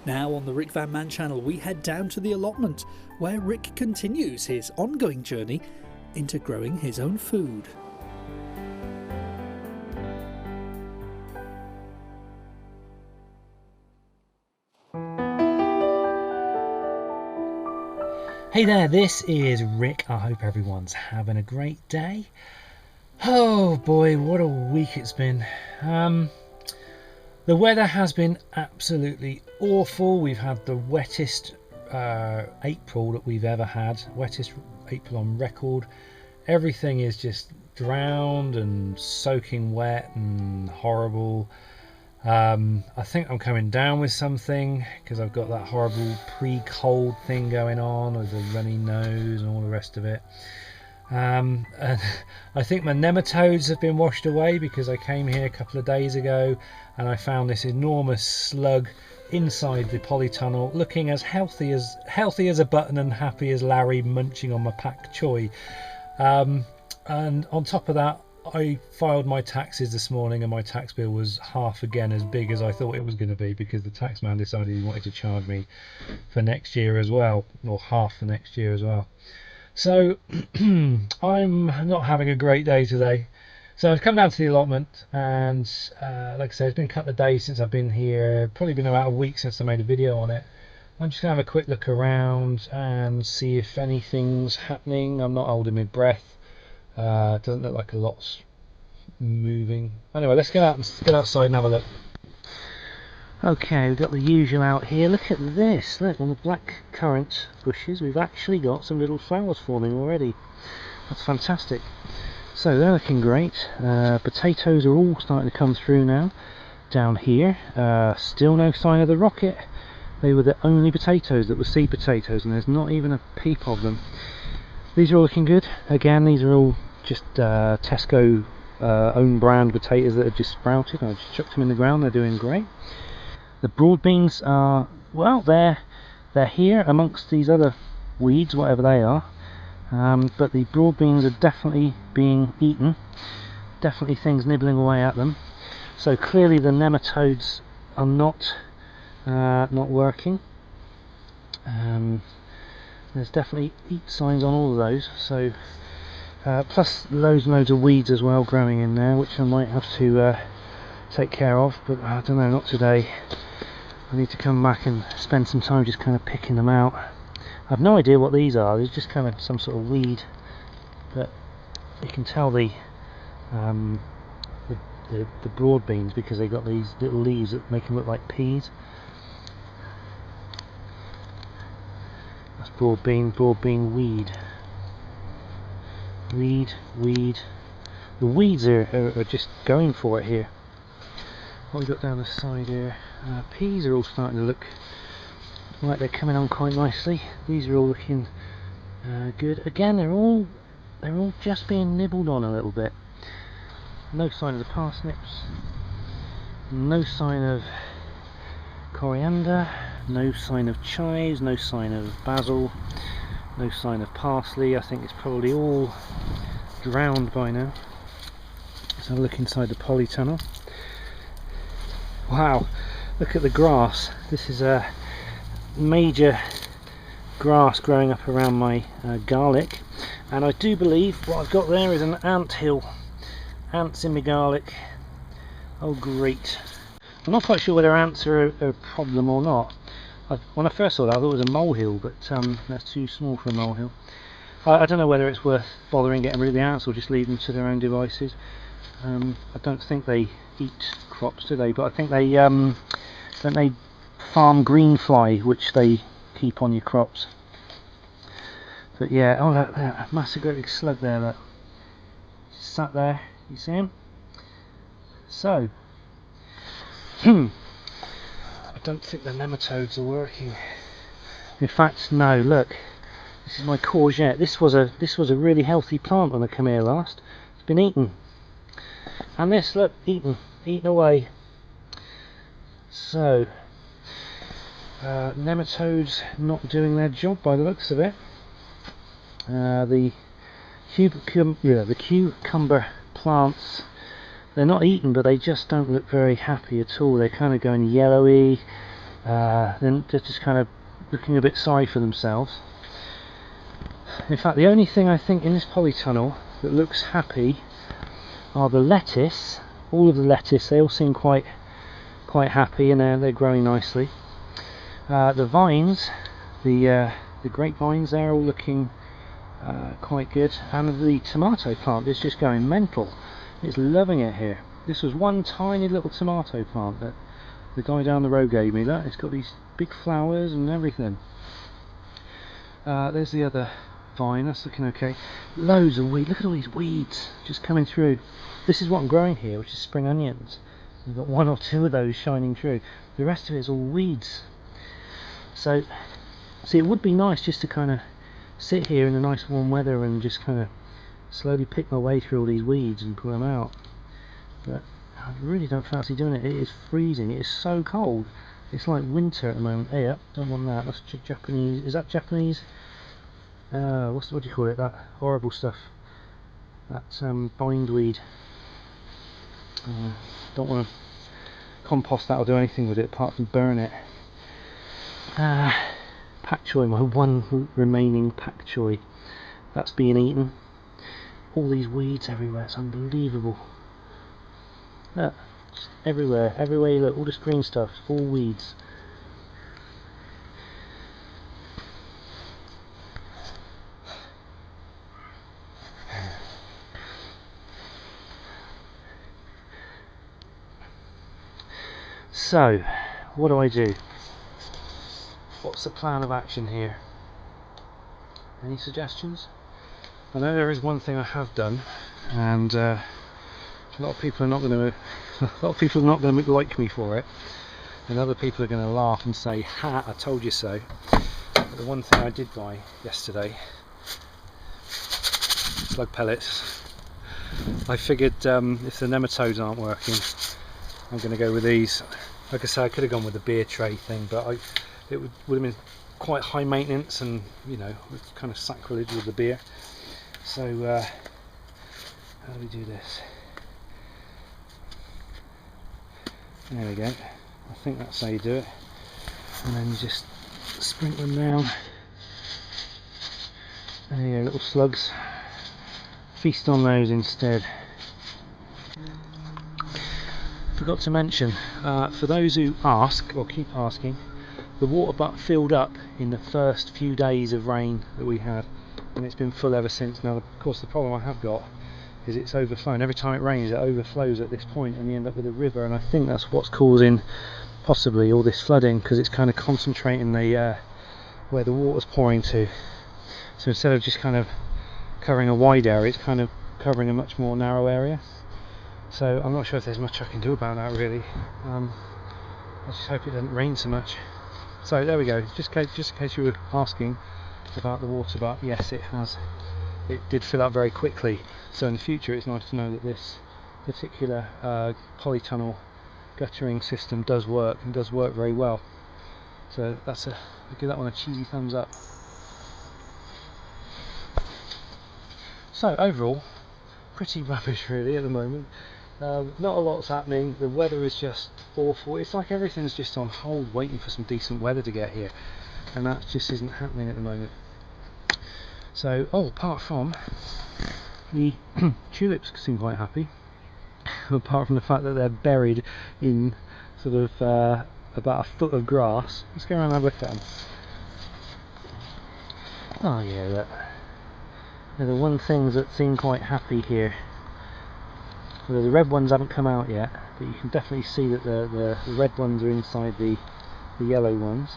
Now on the RickVanMan channel, we head down to the allotment, where Rick continues his ongoing journey into growing his own food. Hey there, this is Rick. I hope everyone's having a great day. Oh boy, what a week it's been. The weather has been absolutely awful. We've had the wettest April that we've ever had, wettest April on record. Everything is just drowned and soaking wet and horrible. I think I'm coming down with something because I've got that horrible pre-cold thing going on with a runny nose and all the rest of it. And I think my nematodes have been washed away because I came here a couple of days ago and I found this enormous slug inside the polytunnel, looking as healthy as a button and happy as Larry munching on my pak choy. And on top of that, I filed my taxes this morning and my tax bill was half again as big as I thought it was going to be, because the tax man decided he wanted to charge me for next year as well, or half for next year as well. So I'm not having a great day today. So I've come down to the allotment and like I said, it's been a couple of days since I've been here, probably been about a week since I made a video on it. I'm just going to have a quick look around and see if anything's happening. I'm not holding my breath. It doesn't look like a lot's moving. Anyway, let's get outside and have a look. Okay, we've got the usual out here. Look at this. Look, on the black currant bushes, we've actually got some little flowers forming already. That's fantastic. So they're looking great. Potatoes are all starting to come through now. Down here, still no sign of the rocket. They were the only potatoes that were seed potatoes, and there's not even a peep of them. These are all looking good. Again, these are all just Tesco own brand potatoes that have just sprouted. I just chucked them in the ground. They're doing great. The broad beans are, well, they're here amongst these other weeds, whatever they are. But the broad beans are definitely being eaten. Definitely things nibbling away at them. So clearly the nematodes are not working. There's definitely eat signs on all of those. So plus loads and loads of weeds as well growing in there, which I might have to take care of, but I don't know, not today. I need to come back and spend some time just kind of picking them out. I've no idea what these are. They're just kind of some sort of weed, but you can tell the broad beans because they've got these little leaves that make them look like peas. That's broad bean weed. Weed. The weeds are just going for it here. What we got down the side here? Peas are all starting to look like they're coming on quite nicely. These are all looking good. Again, they're all just being nibbled on a little bit. No sign of the parsnips. No sign of coriander. No sign of chives. No sign of basil. No sign of parsley. I think it's probably all drowned by now. Let's have a look inside the polytunnel. Wow, look at the grass. This is a major grass growing up around my garlic, and I do believe what I've got there is an ant hill. Ants in my garlic. Oh great. I'm not quite sure whether ants are a problem or not. When I first saw that I thought it was a molehill, but that's too small for a molehill. I don't know whether it's worth bothering getting rid of the ants or just leave them to their own devices. I don't think they eat crops, do they? But I think they don't they farm green fly, which they keep on your crops. But yeah, oh look, a massive great big slug there that sat there. You see him? So, I don't think the nematodes are working. In fact, no. Look, this is my courgette. This was a really healthy plant when I came here last. It's been eaten, and this, look, eaten away. So, nematodes not doing their job by the looks of it. The cucumber plants, they're not eaten, but they just don't look very happy at all. They're kind of going yellowy. Then they're just kind of looking a bit sorry for themselves. In fact, the only thing I think in this polytunnel that looks happy are the lettuce. All of the lettuce, they all seem quite happy, and they're growing nicely. The vines, the grapevines, they're all looking quite good, and the tomato plant is just going mental. It's loving it here. This was one tiny little tomato plant that the guy down the road gave me. That it's got these big flowers and everything. There's the other vine, that's looking okay. Loads of weeds. Look at all these weeds just coming through. This is what I'm growing here, which is spring onions. We've got one or two of those shining through. The rest of it is all weeds. So, see, it would be nice just to kind of sit here in the nice warm weather and just kind of slowly pick my way through all these weeds and pull them out. But I really don't fancy doing it. It is freezing. It is so cold. It's like winter at the moment. Hey, don't want that. That's Japanese. Is that Japanese? What do you call it? That horrible stuff. That bindweed. Don't want to compost that or do anything with it apart from burn it. Pak choy, my one remaining pak choy. That's being eaten. All these weeds everywhere. It's unbelievable. Look, just everywhere you look, all this green stuff, all weeds. So, what do? What's the plan of action here? Any suggestions? I know there is one thing I have done, and a lot of people are not going to like me for it, and other people are going to laugh and say, "Ha! I told you so." But the one thing I did buy yesterday, slug pellets. I figured if the nematodes aren't working, I'm going to go with these. Like I say, I could have gone with the beer tray thing, but it would have been quite high maintenance, and you know, it's kind of sacrilege with the beer. So how do we do this? There we go. I think that's how you do it. And then you just sprinkle them down. There you go, little slugs. Feast on those instead. Forgot to mention, for those who ask, or keep asking, the water butt filled up in the first few days of rain that we had, and it's been full ever since. Now, of course, the problem I have got is it's overflown. Every time it rains, it overflows at this point, and you end up with a river, and I think that's what's causing possibly all this flooding, because it's kind of concentrating the where the water's pouring to. So instead of just kind of covering a wide area, it's kind of covering a much more narrow area. So I'm not sure if there's much I can do about that, really. I just hope it doesn't rain so much. So there we go. Just in case you were asking about the water butt, yes, it has. It did fill up very quickly. So in the future, it's nice to know that this particular polytunnel guttering system does work, and does work very well. So I'll give that one a cheesy thumbs up. So overall, pretty rubbish really at the moment. Not a lot's happening. The weather is just awful. It's like everything's just on hold, waiting for some decent weather to get here, and that just isn't happening at the moment. So, apart from the tulips seem quite happy, apart from the fact that they're buried in sort of about a foot of grass. Let's go around and have a look at them. Oh yeah, look. They're the one things that seem quite happy here. Well, the red ones haven't come out yet, but you can definitely see that the red ones are inside the yellow ones.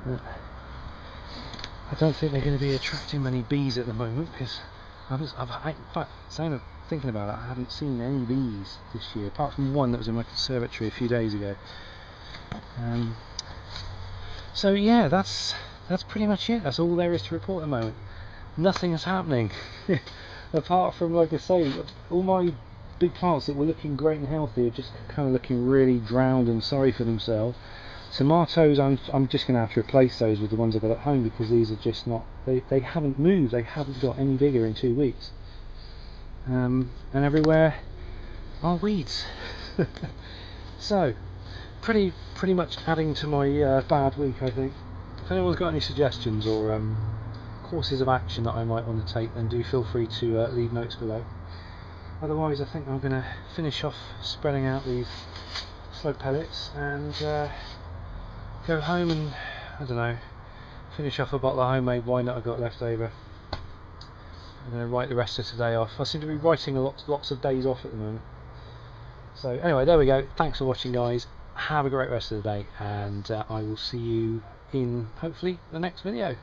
I don't think they're going to be attracting many bees at the moment, because thinking about it, I haven't seen any bees this year, apart from one that was in my conservatory a few days ago. So yeah, that's pretty much it. That's all there is to report at the moment. Nothing is happening. Apart from, like I say, all my big plants that were looking great and healthy are just kind of looking really drowned and sorry for themselves. Tomatoes, I'm just going to have to replace those with the ones I've got at home, because these are just not, they haven't moved, they haven't got any bigger in 2 weeks. And everywhere are weeds. So, pretty much adding to my bad week, I think. If anyone's got any suggestions or courses of action that I might want to take, then do feel free to leave notes below. Otherwise, I think I'm going to finish off spreading out these slug pellets and go home and, I don't know, finish off a bottle of homemade wine that I got left over. I'm going to write the rest of today off. I seem to be writing lots of days off at the moment. So anyway, there we go. Thanks for watching, guys. Have a great rest of the day, and I will see you in hopefully the next video.